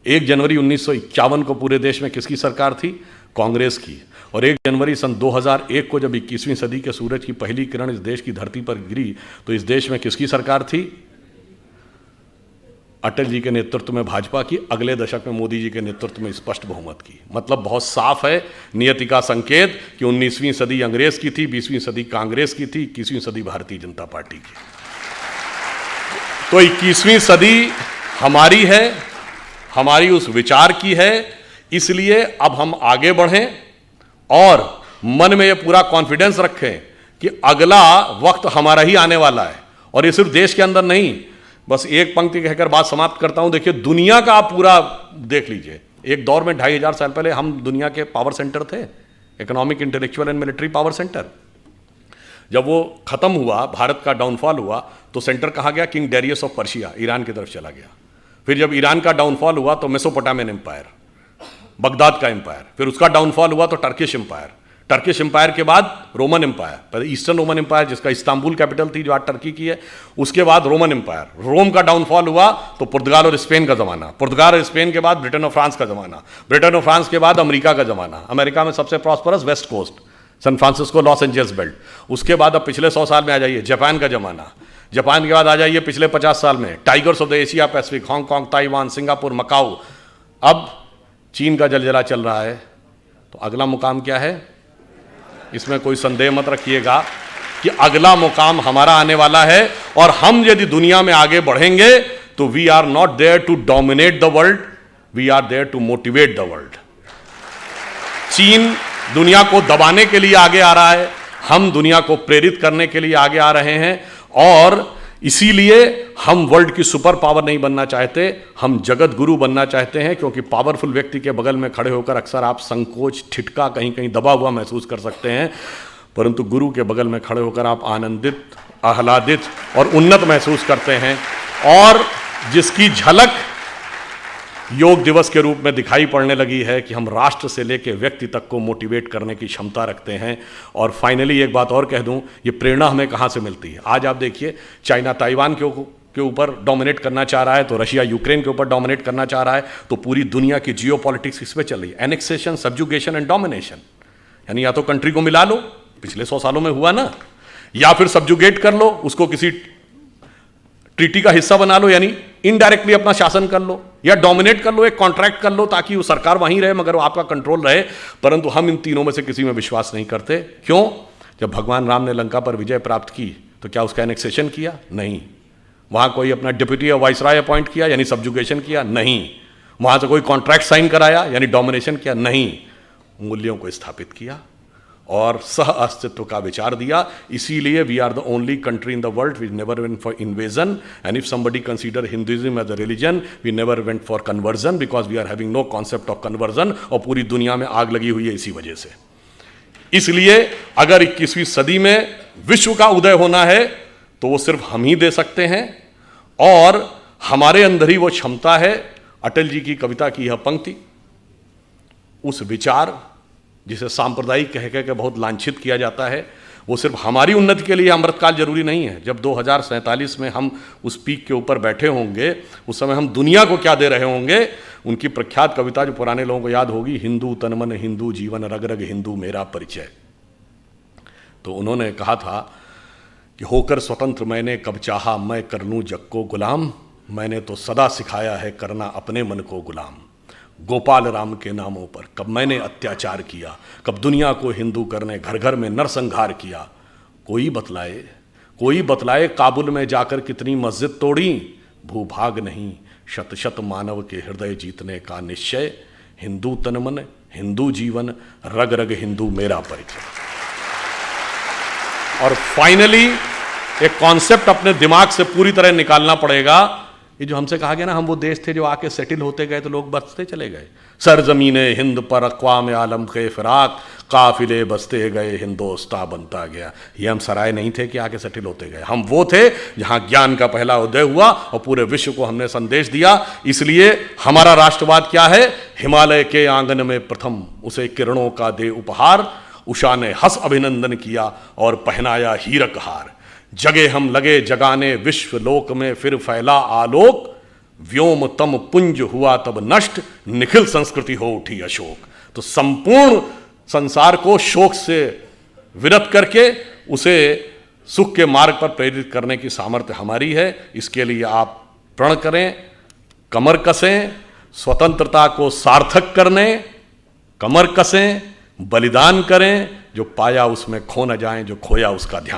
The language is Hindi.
1 जनवरी 1951 को पूरे देश में किसकी सरकार थी? कांग्रेस की। और 1 जनवरी सन 2001 को जब 21वीं सदी के सूरज की पहली किरण इस देश की धरती पर गिरी तो इस देश में किसकी सरकार थी? अटल जी के नेतृत्व में भाजपा की। अगले दशक में मोदी जी के नेतृत्व में स्पष्ट बहुमत की। मतलब बहुत साफ है नियति का संकेत कि 19वीं सदी अंग्रेज की थी, 20वीं सदी कांग्रेस की थी, 21वीं सदी भारतीय जनता पार्टी की। तो 21वीं सदी हमारी है, हमारी उस विचार की है। इसलिए अब हम आगे बढ़ें और मन में यह पूरा कॉन्फिडेंस रखें कि अगला वक्त हमारा ही आने वाला है। और ये सिर्फ देश के अंदर नहीं, बस एक पंक्ति कहकर बात समाप्त करता हूं। देखिए, दुनिया का आप पूरा देख लीजिए। एक दौर में 2500 साल पहले हम दुनिया के पावर सेंटर थे, economic, intellectual and military power centre. जब वो खत्म हुआ, भारत का डाउनफॉल हुआ, तो सेंटर कहाँ गया? King Darius of Persia, Iran की तरफ चला गया। फिर जब ईरान का डाउनफॉल हुआ तो मेसोपोटामियन एम्पायर, बगदाद का एम्पायर। फिर उसका डाउनफॉल हुआ तो टर्किश एम्पायर। टर्किश एम्पायर के बाद रोमन एम्पायर, पहले ईस्टर्न रोमन एम्पायर जिसका इस्तांबुल कैपिटल थी जो आज टर्की की है, उसके बाद रोमन एम्पायर। रोम का डाउनफॉल हुआ तो पुर्तगाल और स्पेन का जमाना। पुर्तगाल और स्पेन के बाद ब्रिटेन और फ्रांस का जमाना। ब्रिटेन और फ्रांस के बाद अमेरिका का जमाना। अमेरिका में सबसे prosperous west coast, San Francisco, Los Angeles belt. उसके बाद अब पिछले 100 साल में आ जाइए, जापान का जमाना। जापान के बाद आ जाइए पिछले 50 साल में tigers of the Asia Pacific, Hong Kong, Taiwan, Singapore, Macau. अब चीन का जलजला चल रहा है। तो अगला मुकाम क्या है? इसमें कोई संदेह मत रखिएगा कि अगला मुकाम हमारा आने वाला है। और हम यदि दुनिया में आगे बढ़ेंगे तो we are not there to dominate the world, we are there to motivate the world. चीन दुनिया को दबाने के लिए आगे आ रहा है, हम दुनिया को प्रेरित करने के लिए आगे आ रहे हैं। और इसीलिए हम वर्ल्ड की सुपर पावर नहीं बनना चाहते, हम जगत गुरु बनना चाहते हैं। क्योंकि पावरफुल व्यक्ति के बगल में खड़े होकर अक्सर आप संकोच, ठिठका, कहीं कहीं दबा हुआ महसूस कर सकते हैं, परंतु गुरु के बगल में खड़े होकर आप आनंदित, आह्लादित और उन्नत महसूस करते हैं। और जिसकी झलक योग दिवस के रूप में दिखाई पड़ने लगी है कि हम राष्ट्र से लेकर व्यक्ति तक को मोटिवेट करने की क्षमता रखते हैं। और फाइनली एक बात और कह दूं, ये प्रेरणा हमें कहां से मिलती है? आज आप देखिए, चाइना ताइवान के ऊपर डोमिनेट करना चाह रहा है, तो रशिया यूक्रेन के ऊपर डोमिनेट करना चाह रहा है। तो पूरी दुनिया की जियो पॉलिटिक्स इस पर चल रही है, एनेक्सेशन, सब्जुगेशन एंड डोमिनेशन। यानी या तो कंट्री को मिला लो, पिछले 100 सालों में हुआ ना, या फिर सब्जुगेट कर लो, उसको किसी ट्रीटी का हिस्सा बना लो, यानी इनडायरेक्टली अपना शासन कर लो, या डोमिनेट कर लो, एक कॉन्ट्रैक्ट कर लो ताकि वो सरकार वहीं रहे मगर वो आपका कंट्रोल रहे। परंतु हम इन तीनों में से किसी में विश्वास नहीं करते। क्यों? जब भगवान राम ने लंका पर विजय प्राप्त की तो क्या उसका एनेक्सेशन किया? नहीं। वहां कोई अपना डिप्टी या वाइसराय अपॉइंट किया, यानी सब्जुगेशन किया? नहीं। वहां से कोई कॉन्ट्रैक्ट साइन कराया, यानी डोमिनेशन किया? नहीं। मूल्यों को स्थापित किया और सह अस्तित्व का विचार दिया। इसीलिए we are the only country in the world we never went for invasion, and if somebody consider Hinduism as a religion, we never went for conversion, because we are having no concept of conversion. और पूरी दुनिया में आग लगी हुई है इसी वजह से। इसलिए अगर 21वीं सदी में विश्व का उदय होना है तो वो सिर्फ हम ही दे सकते हैं, और हमारे अंदर ही वो क्षमता है। अटल जी की कविता की यह पंक्ति, उस विचार जिसे सांप्रदायिक कह के बहुत लांछित किया जाता है, वो सिर्फ हमारी उन्नति के लिए अमृतकाल जरूरी नहीं है। जब 2047 में हम उस पीक के ऊपर बैठे होंगे, उस समय हम दुनिया को क्या दे रहे होंगे। उनकी प्रख्यात कविता जो पुराने लोगों को याद होगी, हिंदू तन मन हिंदू जीवन, रग रग हिंदू मेरा परिचय। तो उन्होंने कहा था कि होकर स्वतंत्र मैंने कब चाहा मैं कर लूं जग को गुलाम, मैंने तो सदा सिखाया है करना अपने मन को गुलाम। गोपाल राम के नामों पर कब मैंने अत्याचार किया, कब दुनिया को हिंदू करने घर घर में नरसंहार किया। कोई बतलाए काबुल में जाकर कितनी मस्जिद तोड़ी, भूभाग नहीं शत शत मानव के हृदय जीतने का निश्चय। हिंदू तन मन हिंदू जीवन, रग रग हिंदू मेरा परिचय। और फाइनली एक कॉन्सेप्ट अपने दिमाग से पूरी तरह निकालना पड़ेगा। ये जो हमसे कहा गया ना, हम वो देश थे जो आके सेटल होते गए तो लोग बसते चले गए। सरजमीने हिंद पर अक़वाम आलम के फिराक, काफिले बसते गए हिंदोस्तां बनता गया। ये हम सराय नहीं थे कि आके सेटल होते गए, हम वो थे जहां ज्ञान का पहला उदय हुआ और पूरे विश्व को हमने संदेश दिया। इसलिए हमारा राष्ट्रवाद क्या है? हिमालय के आंगन में प्रथम उसे किरणों का दे उपहार, उषा ने हंस अभिनंदन किया और पहनाया हीरक हार। जगे हम लगे जगाने विश्व लोक में फिर फैला आलोक, व्योम तम पुंज हुआ तब नष्ट, निखिल संस्कृति हो उठी अशोक। तो संपूर्ण संसार को शोक से विरत करके उसे सुख के मार्ग पर प्रेरित करने की सामर्थ्य हमारी है। इसके लिए आप प्रण करें, कमर कसें, स्वतंत्रता को सार्थक करने कमर कसें, बलिदान करें, जो पाया उसमें खो न जाएं, जो खोया उसका ध्यान